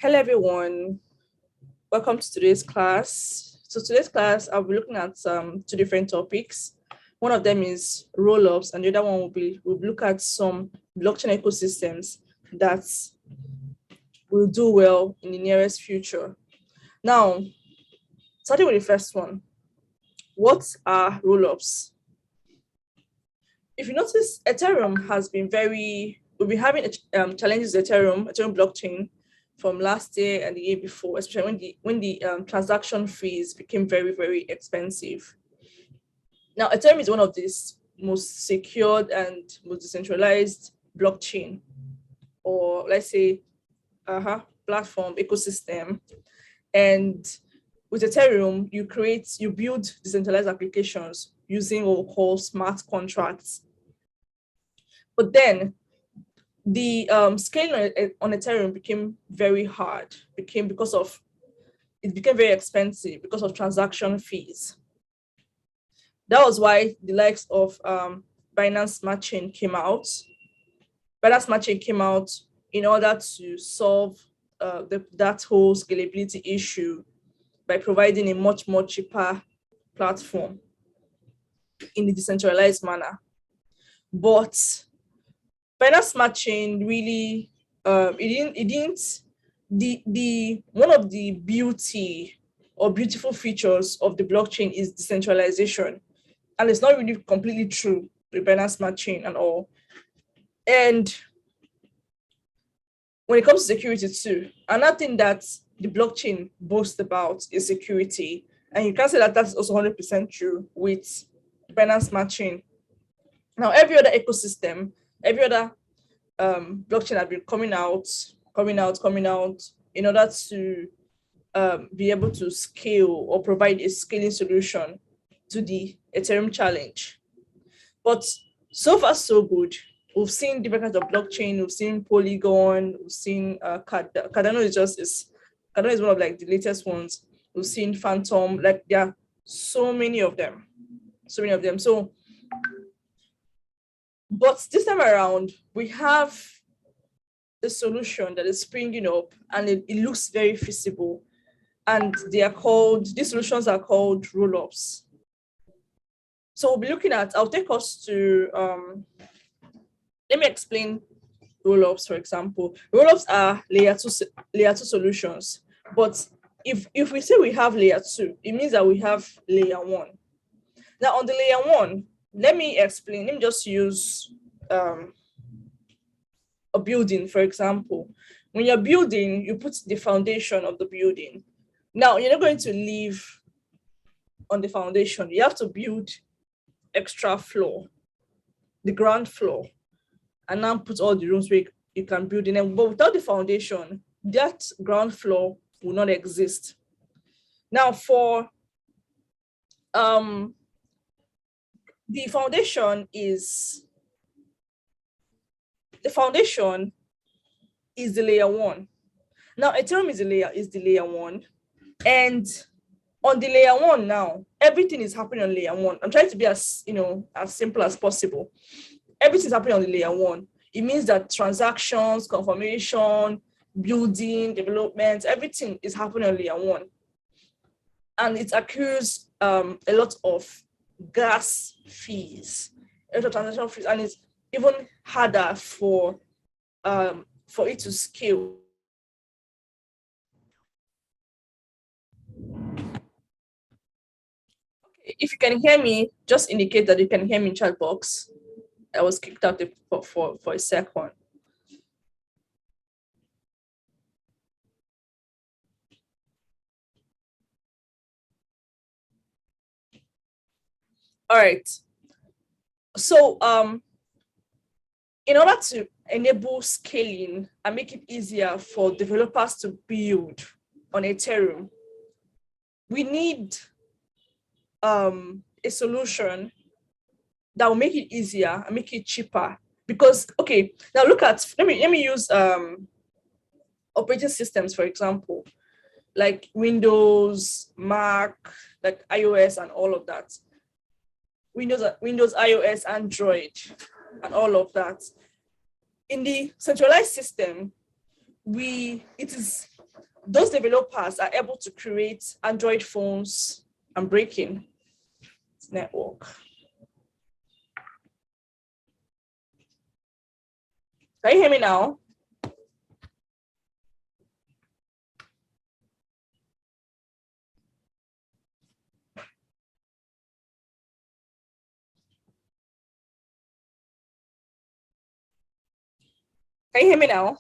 Hello, everyone. Welcome to today's class. So today's class, I'll be looking at two different topics. One of them is roll-ups, and the other one we'll look at some blockchain ecosystems that will do well in the nearest future. Now, starting with the first one, what are roll-ups? If you notice, Ethereum has been we've been having challenges with Ethereum blockchain from last year and the year before, especially when the transaction fees became very, very expensive. Now, Ethereum is one of these most secured and most decentralized blockchain, or let's say, platform ecosystem. And with Ethereum, you build decentralized applications using what we call smart contracts. But then the scaling on Ethereum became very hard, it became very expensive because of transaction fees. That was why the likes of Binance Smart Chain came out. Binance Smart Chain came out in order to solve that whole scalability issue by providing a much more cheaper platform in the decentralized manner. But Binance Smart Chain really, one of the beautiful features of the blockchain is decentralization. And it's not really completely true with Binance Smart Chain and all. And when it comes to security too, another thing that the blockchain boasts about is security. And you can say that that's also 100% true with Binance Smart Chain. Now, every other ecosystem, every other blockchain have been coming out in order to be able to scale or provide a scaling solution to the Ethereum challenge. But so far, so good. We've seen different kinds of blockchain. We've seen Polygon. We've seen Cardano is one of like the latest ones. We've seen Phantom. Like there are so many of them. So, but this time around, we have a solution that is springing up, and it looks very feasible. And these solutions are called rollups. So we'll be looking at, I'll take us to, let me explain rollups, for example. Rollups are layer two solutions. But if we say we have layer 2, it means that we have layer 1. Now on the layer 1, let me just use a building, for example. When you're building, you put the foundation of the building. Now, you're not going to live on the foundation. You have to build extra floor, the ground floor, and now put all the rooms where you can build in them. But without the foundation, that ground floor will not exist. Now, for the foundation is the layer 1. Now, Ethereum is the layer 1. And on the layer 1 now, everything is happening on layer 1. I'm trying to be as simple as possible. Everything's happening on the layer 1. It means that transactions, confirmation, building, development, everything is happening on layer 1. And it accrues a lot of gas fees, a lot of transaction fees, and it's even harder for it to scale. Okay, if you can hear me, just indicate that you can hear me in chat box. I was kicked out for a second. All right. So in order to enable scaling and make it easier for developers to build on Ethereum, we need a solution that will make it easier and make it cheaper. Because, okay, now let me use operating systems, for example, like Windows, Mac, like iOS and all of that. Windows, iOS, Android, and all of that. In the centralized system, it is those developers are able to create Android phones and breaking network. Can you hear me now? Can you hear me now?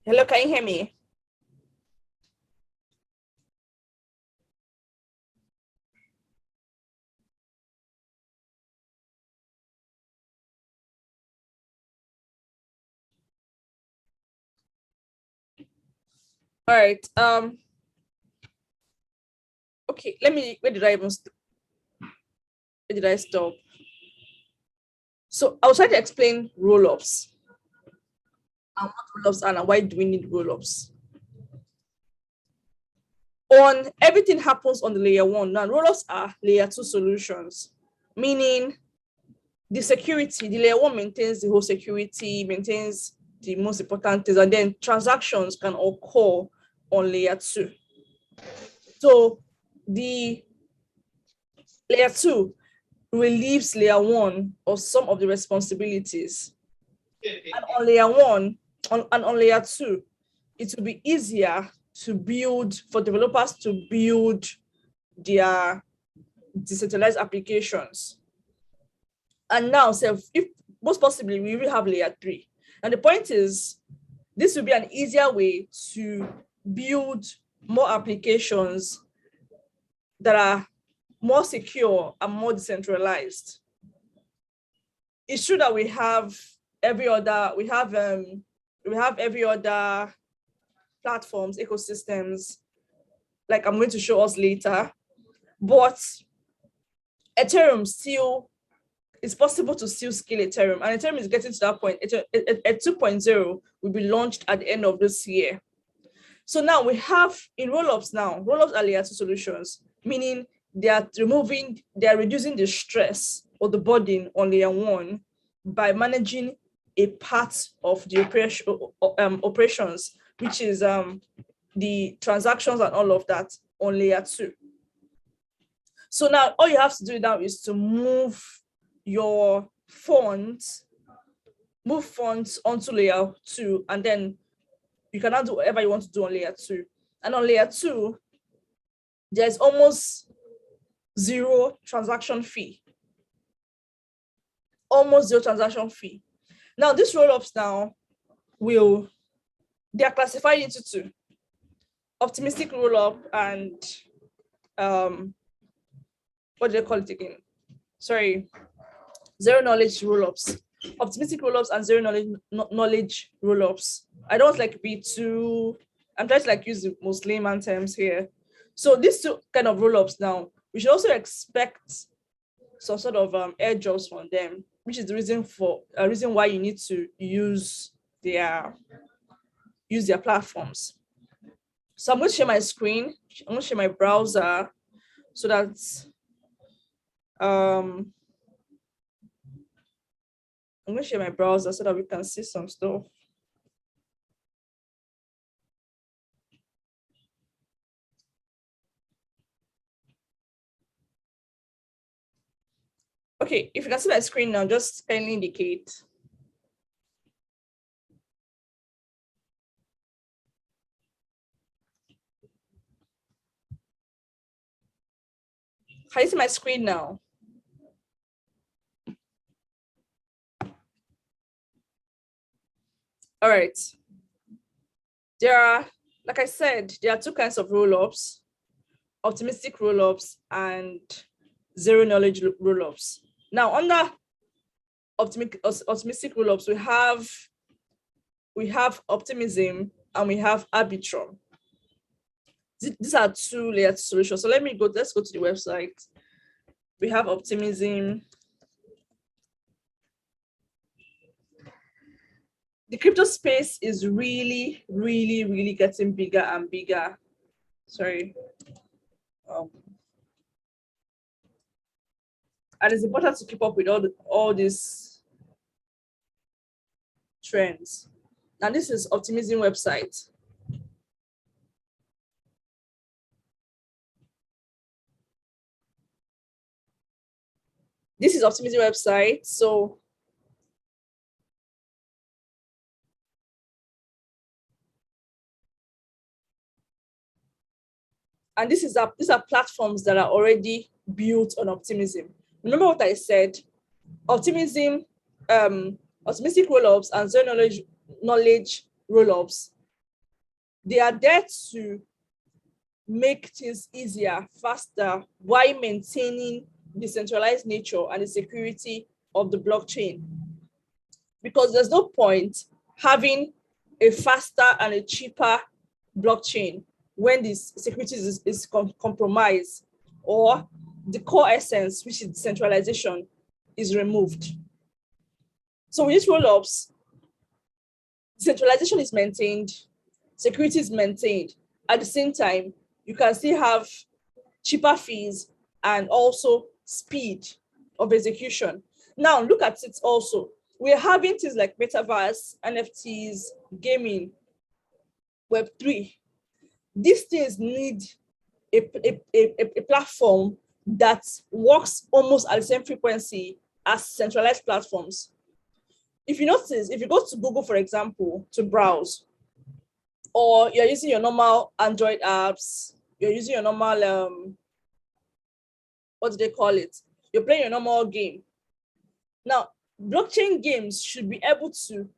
Hello, can you hear me? All right. Okay, where did I stop? So I was trying to explain rollups and what rollups are and why do we need rollups. Everything happens on the layer 1. Now rollups are layer 2 solutions, meaning the security, the layer 1 maintains the whole security, maintains the most important things, and then transactions can occur on layer 2. So the layer 2 relieves layer 1 of some of the responsibilities. And on layer 1, on layer 2, it will be easier to build, for developers to build their decentralized applications. And now, if most possibly, we will have layer 3. And the point is, this will be an easier way to build more applications that are more secure and more decentralized. It's true that we have every other platforms, ecosystems, like I'm going to show us later, but Ethereum it's possible to still scale Ethereum, and Ethereum is getting to that point. At 2.0 will be launched at the end of this year. So now we have in rollups are layer 2 solutions, meaning they are reducing the stress or the burden on layer 1 by managing a part of the operations, which is the transactions and all of that on layer 2. So now all you have to do now is to move your funds onto layer 2, and then you can now do whatever you want to do on layer 2. And on layer 2, there's almost zero transaction fee. Almost zero transaction fee. Now, these rollups now they are classified into 2. Optimistic rollup and what do they call it again? Sorry, zero knowledge rollups. Optimistic rollups and zero knowledge rollups. I don't I'm trying to use the most layman terms here. So these 2 kind of rollups now, we should also expect some sort of airdrops from them, which is the reason why you need to use their platforms. So I'm going to share my screen. I'm going to share my browser so that I'm going to share my browser so that we can see some stuff. Okay, if you can see my screen now, just kindly indicate. Can you see my screen now? All right. Like I said, there are 2 kinds of rollups: optimistic rollups and zero knowledge rollups. Now, under optimistic rollups, we have optimism and we have arbitrum. These are 2 layer solutions. So let's go to the website. We have optimism. The crypto space is really, really, really getting bigger and bigger. Sorry. And it's important to keep up with all these trends. And this is Optimism website. This is Optimism website. So and these are platforms that are already built on optimism. Remember what I said? Optimism, optimistic rollups and zero knowledge rollups, they are there to make things easier, faster, while maintaining the centralized nature and the security of the blockchain. Because there's no point having a faster and a cheaper blockchain when this security is compromised, or the core essence, which is decentralization, is removed. So with these rollups, centralization is maintained, security is maintained. At the same time, you can still have cheaper fees and also speed of execution. Now, look at it also. We're having things like Metaverse, NFTs, gaming, Web3. These things need a platform that works almost at the same frequency as centralized platforms. If you notice, if you go to Google, for example, to browse, or you're using your normal Android apps, you're using your normal, what do they call it? You're playing your normal game. Now, blockchain games should be able to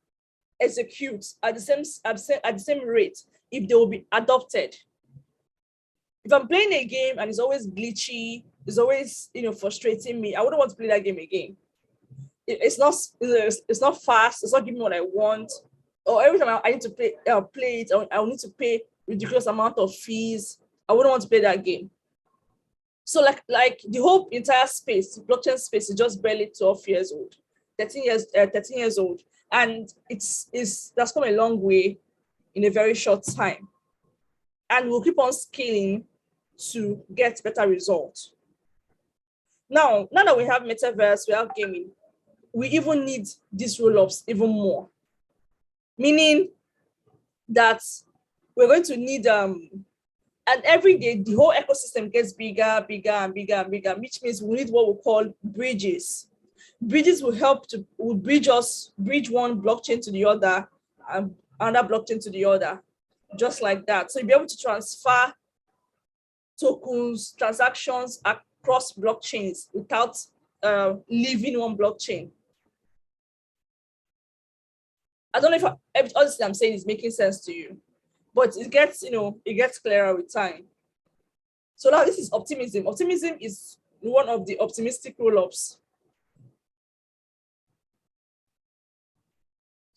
execute at the same rate if they will be adopted. If I'm playing a game and it's always glitchy, it's always frustrating me, I wouldn't want to play that game again. It's not fast, it's not giving me what I want. Or every time I need to play it, I'll need to pay ridiculous amount of fees. I wouldn't want to play that game. So like the whole entire space, blockchain space, is just barely 12 years old, 13 years old. And that's come a long way in a very short time. And we'll keep on scaling to get better results. Now that we have Metaverse, we have gaming, we even need these rollups even more. Meaning that we're going to need, and every day the whole ecosystem gets bigger and bigger, which means we need what we call bridges. Bridges will bridge one blockchain to the other and another blockchain to the other, just like that. So you'll be able to transfer tokens, transactions across blockchains without leaving one blockchain. I don't know if all this I'm saying is making sense to you, but it gets clearer with time. So now this is optimism. Optimism is one of the optimistic rollups.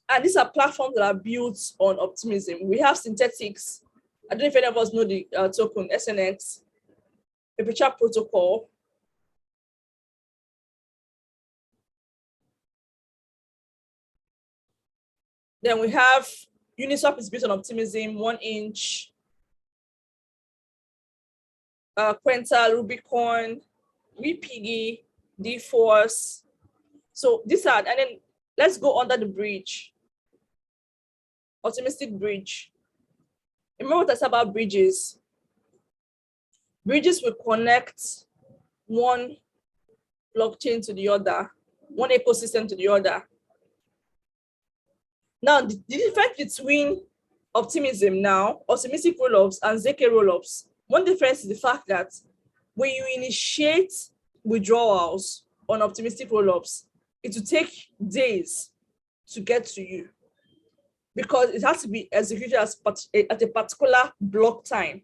And these are platforms that are built on optimism. We have synthetics. I don't know if any of us know the token SNX, Perpetual Protocol. Then we have Uniswap is built on optimism, 1inch, Quental, Rubicon, WePiggy, DForce. So these are, and then let's go under the bridge. Optimistic bridge. Remember what I said about bridges? Bridges will connect one blockchain to the other, one ecosystem to the other. Now, the difference between optimism now, optimistic rollups and ZK rollups, one difference is the fact that when you initiate withdrawals on optimistic rollups, it will take days to get to you because it has to be executed at a particular block time.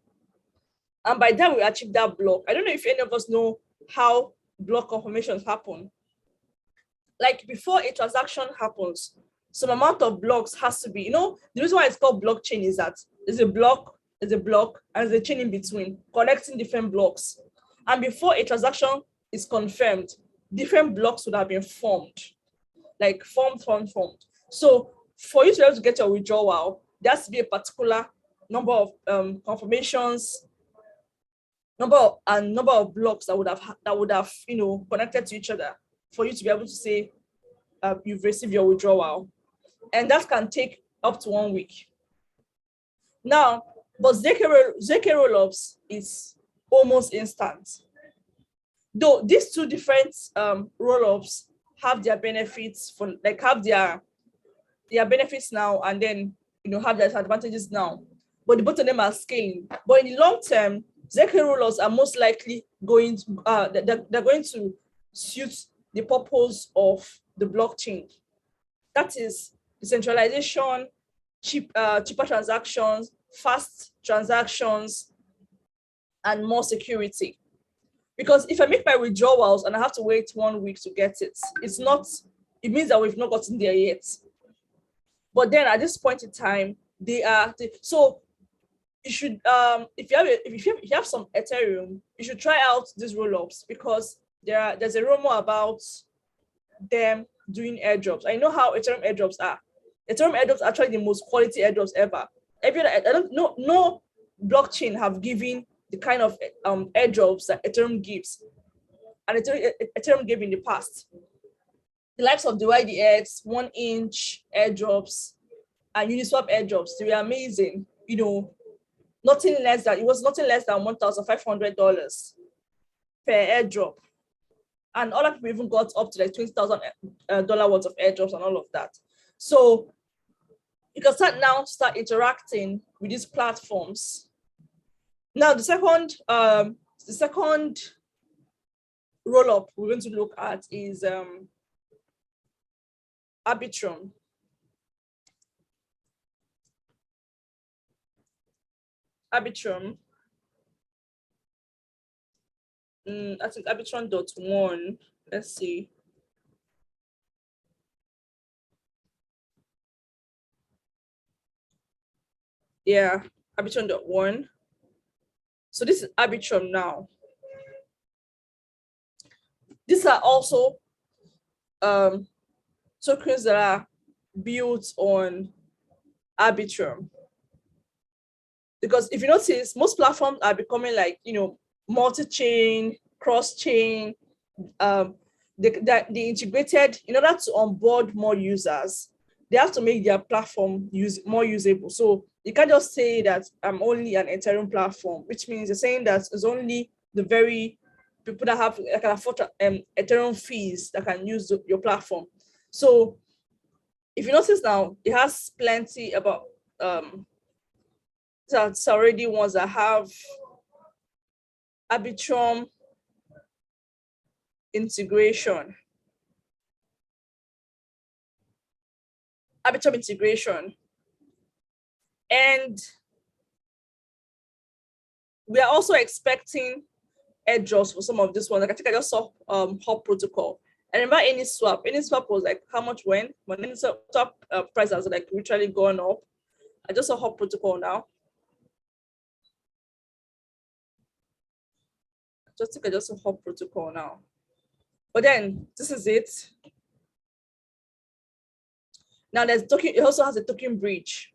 And by the time we achieve that block, I don't know if any of us know how block confirmations happen. Like before a transaction happens, some amount of blocks has to be, the reason why it's called blockchain is that there's a block, and there's a chain in between, connecting different blocks. And before a transaction is confirmed, different blocks would have been formed, like formed. So for you to be able to get your withdrawal, there has to be a particular number of confirmations number of blocks that would have connected to each other for you to be able to say you've received your withdrawal, and that can take up to 1 week. Now, but ZK rollups is almost instant. Though these two different rollups have their benefits have their benefits now, and then have their advantages now. But the both of them are scaling. But in the long term, ZK rollups are most likely going to they're going to suit the purpose of the blockchain. That is decentralization, cheaper transactions, fast transactions, and more security. Because if I make my withdrawals and I have to wait 1 week to get it, it means that we've not gotten there yet. But then at this point in time, so you should if you have some Ethereum, you should try out these rollups, because there's a rumor about them doing airdrops. I know how Ethereum airdrops are. Ethereum airdrops are actually the most quality airdrops ever. No blockchain have given the kind of airdrops that Ethereum gives, and Ethereum gave in the past. The likes of the YDX, 1 inch airdrops, and Uniswap airdrops, they were amazing. It was nothing less than $1,500 per airdrop. And other people even got up to like $20,000 worth of airdrops and all of that. So you can start interacting with these platforms. Now, the second rollup we're going to look at is Arbitrum. Arbitrum. I think Arbitrum.1. Let's see. Yeah, Arbitrum.1. So this is Arbitrum now. These are also tokens that are built on Arbitrum. Because if you notice, most platforms are becoming like, multi-chain, cross-chain. They integrated in order to onboard more users. They have to make their platform more usable. So you can't just say that I'm only an Ethereum platform, which means you're saying that it's only the very people that can afford Ethereum fees that can use your platform. So if you notice now, it has plenty about that's already ones that have Arbitrum integration. And we are also expecting airdrops for some of this one. Like I think I just saw Hop Protocol. And remember AnySwap was like how much when AnySwap price has like literally gone up. I just saw Hop Protocol now. I just saw Hop Protocol now. But then this is it. Now there's token, it also has a token bridge.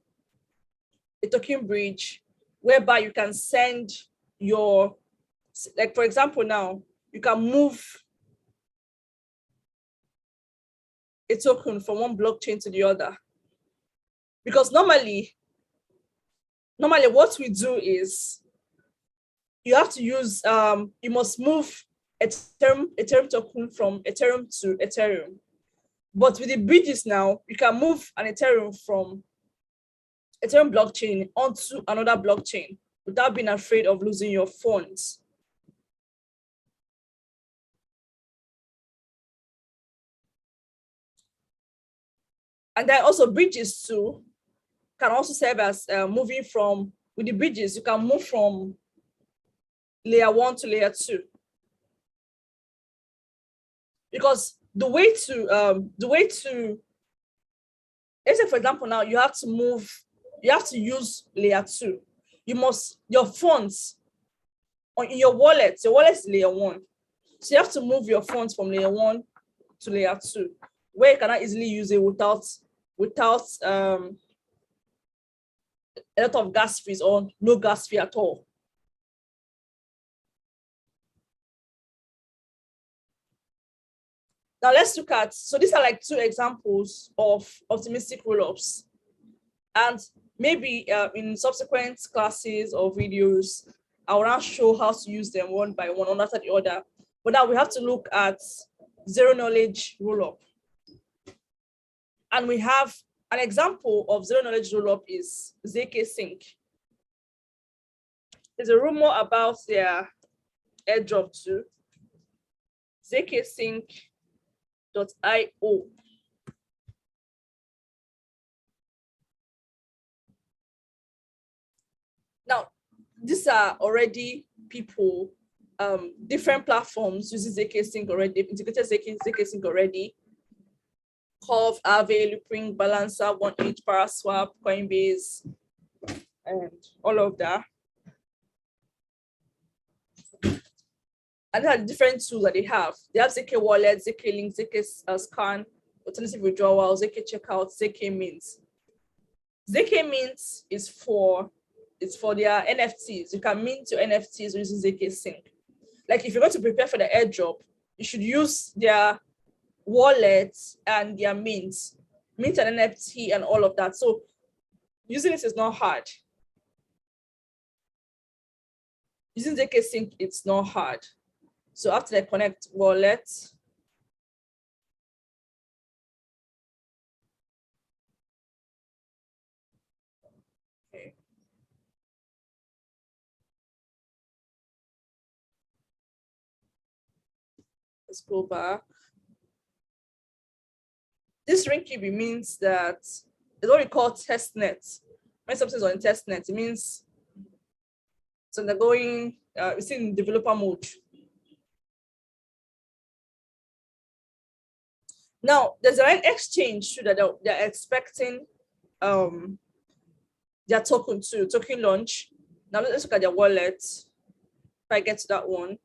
A token bridge whereby you can send your, like for example now, you can move a token from one blockchain to the other. Because normally what we do is you have to use, you must move Ethereum token from Ethereum to Ethereum. But with the bridges now, you can move an Ethereum from Ethereum blockchain onto another blockchain without being afraid of losing your funds. And then also bridges too can also serve as moving from, with the bridges, you can move from layer 1 to layer 2. Because the way to, let's say for example now, you have to use layer 2. Your funds in your wallet is layer 1. So you have to move your funds from layer 1 to layer 2, where you cannot easily use it without a lot of gas fees or no gas fee at all. Now let's look at, so these are like two examples of optimistic rollups. And maybe in subsequent classes or videos, I will now show how to use them one by one after the other. But now we have to look at zero knowledge rollup. And we have an example of zero knowledge rollup is ZK Sync. There's a rumor about their airdrop too. zksync.io. Now, these are already people, different platforms using ZK Sync already, integrated ZK Sync already. Curve, Aave, Loopring, Balancer, 1inch, Paraswap, Coinbase, and all of that. And there are different tools that they have. They have ZK Wallet, ZK Link, ZK Scan, alternative withdrawal, ZK Checkout, ZK Mint. ZK Mint is for their NFTs. You can mint your NFTs using ZK Sync. Like if you're going to prepare for the airdrop, you should use their wallet and their mint an NFT and all of that. So using it is not hard. Using ZK Sync, it's not hard. So after they connect wallet, okay. Let's go back. This ring-key means that it's what we call testnet. When something's on testnet, it means it's undergoing, it's in developer mode. Now, there's an exchange too that they're expecting their token launch. Now let's look at their wallet. If I get to that one.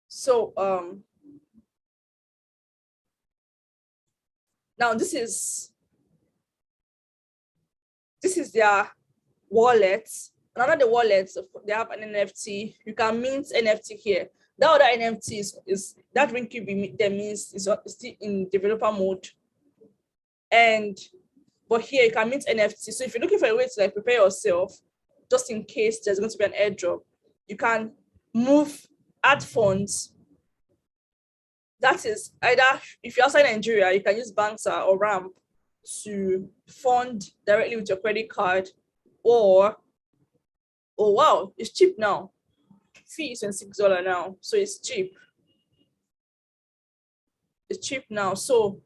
So now this is their wallet. Another wallet, they have an NFT. You can mint NFT here. That other NFT is that ring key that means is still in developer mode. But here you can mint NFT. So if you're looking for a way to like prepare yourself, just in case there's going to be an airdrop, you can add funds. That is either if you're outside Nigeria, you can use Banxa or Ramp to fund directly with your credit card, or oh wow, it's cheap now. Fee is $6 now, so it's cheap. It's cheap now, so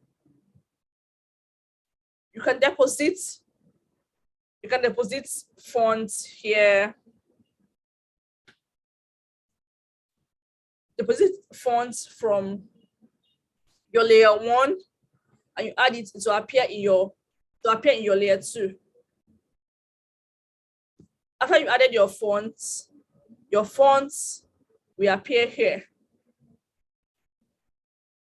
you can deposit funds here. Deposit funds from your layer 1, and you add it to appear in your layer 2. After you added your funds will appear here.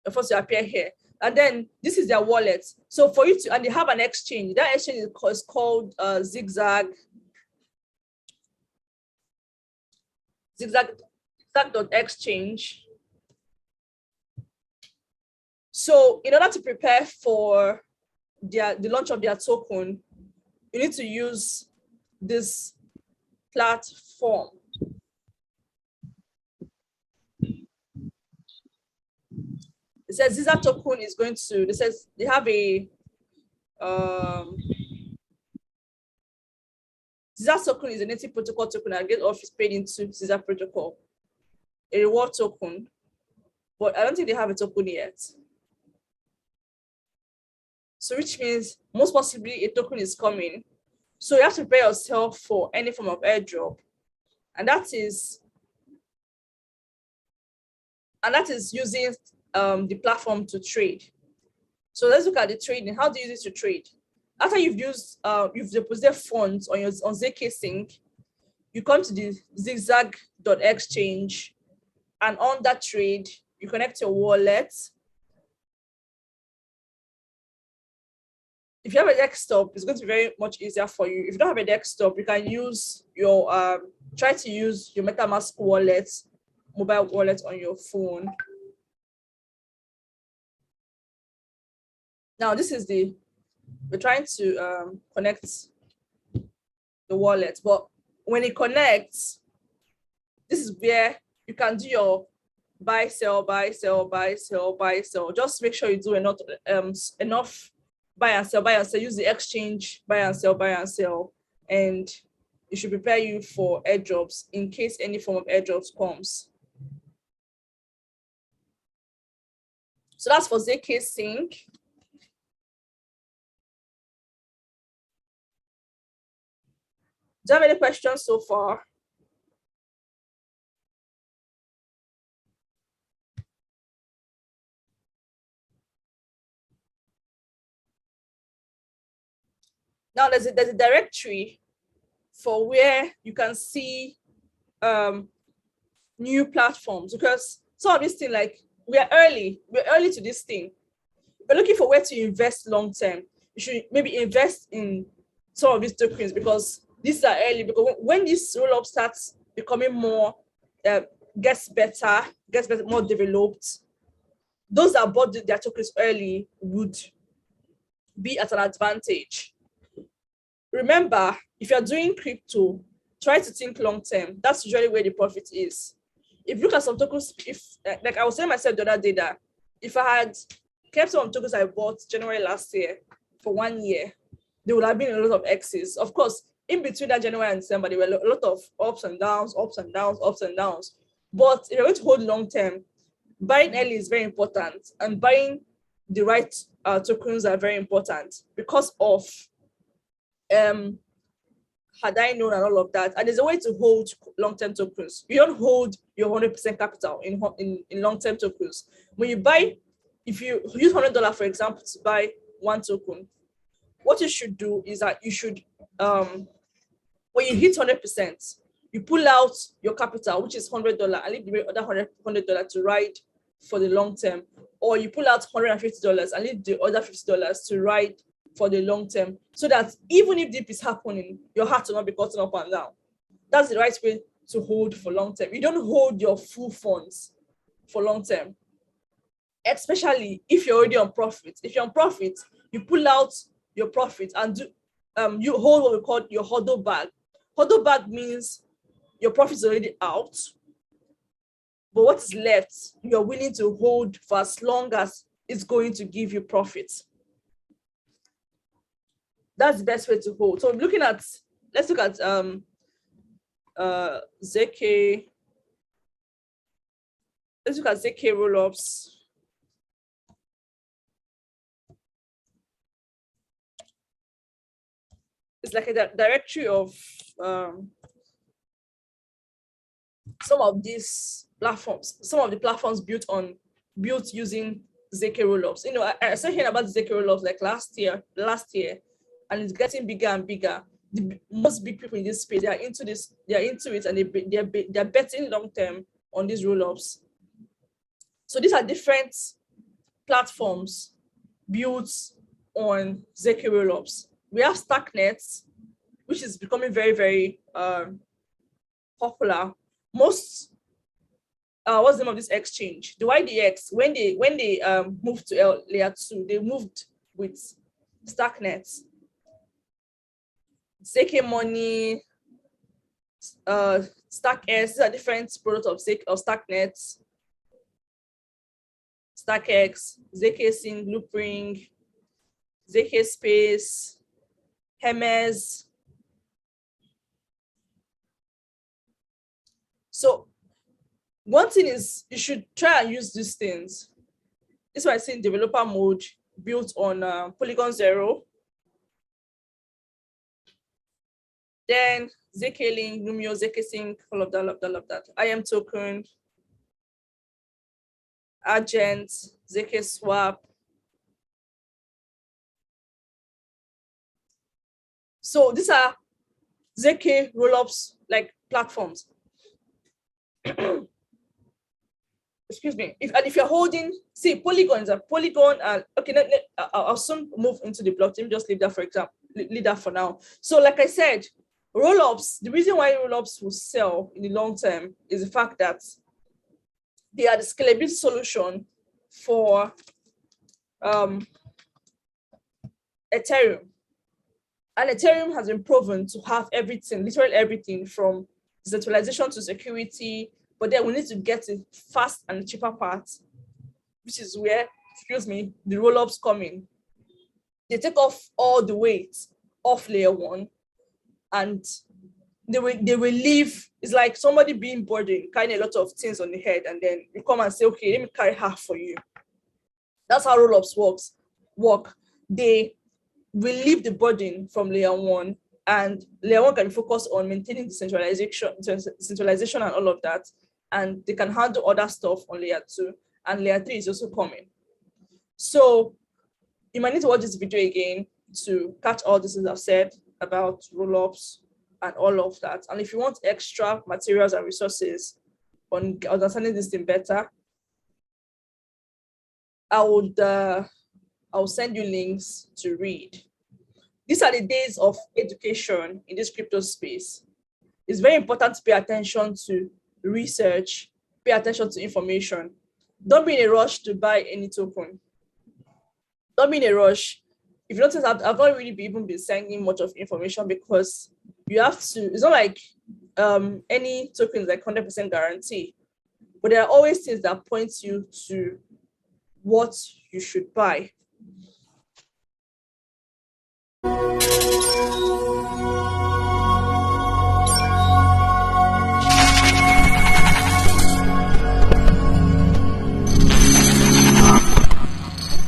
Your funds will appear here. And then this is their wallet. So for you to, and they have an exchange. That exchange is called zigzag.exchange. So in order to prepare for the launch of their token, you need to use this platform. It says Zigzag token is going to, it says they have a Zigzag token is a native protocol token that gets office paid into Zigzag protocol, a reward token, but I don't think they have a token yet. So which means most possibly a token is coming. So you have to prepare yourself for any form of airdrop. And that is using the platform to trade. So let's look at the trading. How do you use it to trade? After you've deposited funds on ZK Sync, you come to the zigzag.exchange, and on that trade, you connect your wallet. if you have a desktop, it's going to be very much easier for you. If you don't have a desktop, you can use your try to use your MetaMask wallet, mobile wallet on your phone. Now this is we're trying to connect the wallet, but when it connects, this is where you can do your buy, sell, buy, sell, buy, sell, buy, sell. Just make sure you do enough buy and sell, buy and sell. Use the exchange, buy and sell, and it should prepare you for airdrops in case any form of airdrops comes. So that's for ZK Sync. Do you have any questions so far? Now there's a directory for where you can see new platforms, because some of these things, like we're early to this thing. We're looking for where to invest long term. You should maybe invest in some of these tokens because these are early, because when this roll-up starts becoming more gets better, more developed, those that bought their tokens early would be at an advantage. Remember, if you're doing crypto, try to think long term. That's usually where the profit is. If you look at some tokens, like I was telling myself the other day that if I had kept some tokens I bought January last year for 1 year, there would have been a lot of X's. Of course, in between that January and December, there were a lot of ups and downs. But if you're going to hold long term, buying early is very important, and buying the right tokens are very important because of had I known and all of that. And there's a way to hold long-term tokens. You don't hold your 100% capital in long-term tokens. When you buy, if you use $100, for example, to buy one token, what you should do is that you should, when you hit 100%, you pull out your capital, which is $100, and leave the other $100 to ride for the long term. Or you pull out $150 and leave the other $50 to ride for the long term, so that even if dip is happening, your heart will not be cutting up and down. That's the right way to hold for long term. You don't hold your full funds for long term, especially if you're already on profit. If you're on profit, you pull out your profit and do you hold what we call your hodl bag. Hodl bag means your profit is already out, but what is left, you're willing to hold for as long as it's going to give you profit. That's the best way to hold. So looking at, let's look at ZK. Let's look at ZK Rollups. It's like a directory of some of these platforms, some of the platforms built using ZK Rollups. You know, I started hearing about ZK Rollups like last year, and it's getting bigger and bigger. The most big people in this space, they are into it, and they're betting long term on these rollups. So these are different platforms built on ZK rollups. We have Stacknet, which is becoming very, very popular. Most what's the name of this exchange? The YDX, when they moved to layer 2, they moved with Stacknet. ZK Money, StackX, these are different products of Stacknet, StackX, ZK Sync, Loopring, ZK Space, Hermes. So one thing is you should try and use these things. This is why I say in developer mode, built on Polygon 0. Then ZK Link, Numio, ZK Sync, all of that. IM token, Agent, ZK Swap. So these are ZK rollups like platforms. excuse me, if you're holding, see, polygons are polygon, and okay, I'll soon move into the blockchain. Just leave that for example, leave that for now. So like I said, rollups, the reason why rollups will sell in the long term is the fact that they are the scalability solution for Ethereum. And Ethereum has been proven to have everything, literally everything from decentralization to security, but then we need to get the fast and cheaper part, which is where, excuse me, the rollups come in. They take off all the weight off layer one, and they will leave. It's like somebody being burdened, carrying a lot of things on the head, and then you come and say, okay, let me carry half for you. That's how rollups work. They relieve the burden from layer one, and layer one can focus on maintaining decentralization and all of that, and they can handle other stuff on layer two, and layer three is also coming. So you might need to watch this video again to catch all this I've said about rollups and all of that. And if you want extra materials and resources on understanding this thing better, I'll send you links to read. These are the days of education in this crypto space. It's very important to pay attention to research, pay attention to information. Don't be in a rush to buy any token. Don't be in a rush. If you notice, I've not really even been sending much of information because you have to, it's not like any token is like 100% guarantee, but there are always things that point you to what you should buy.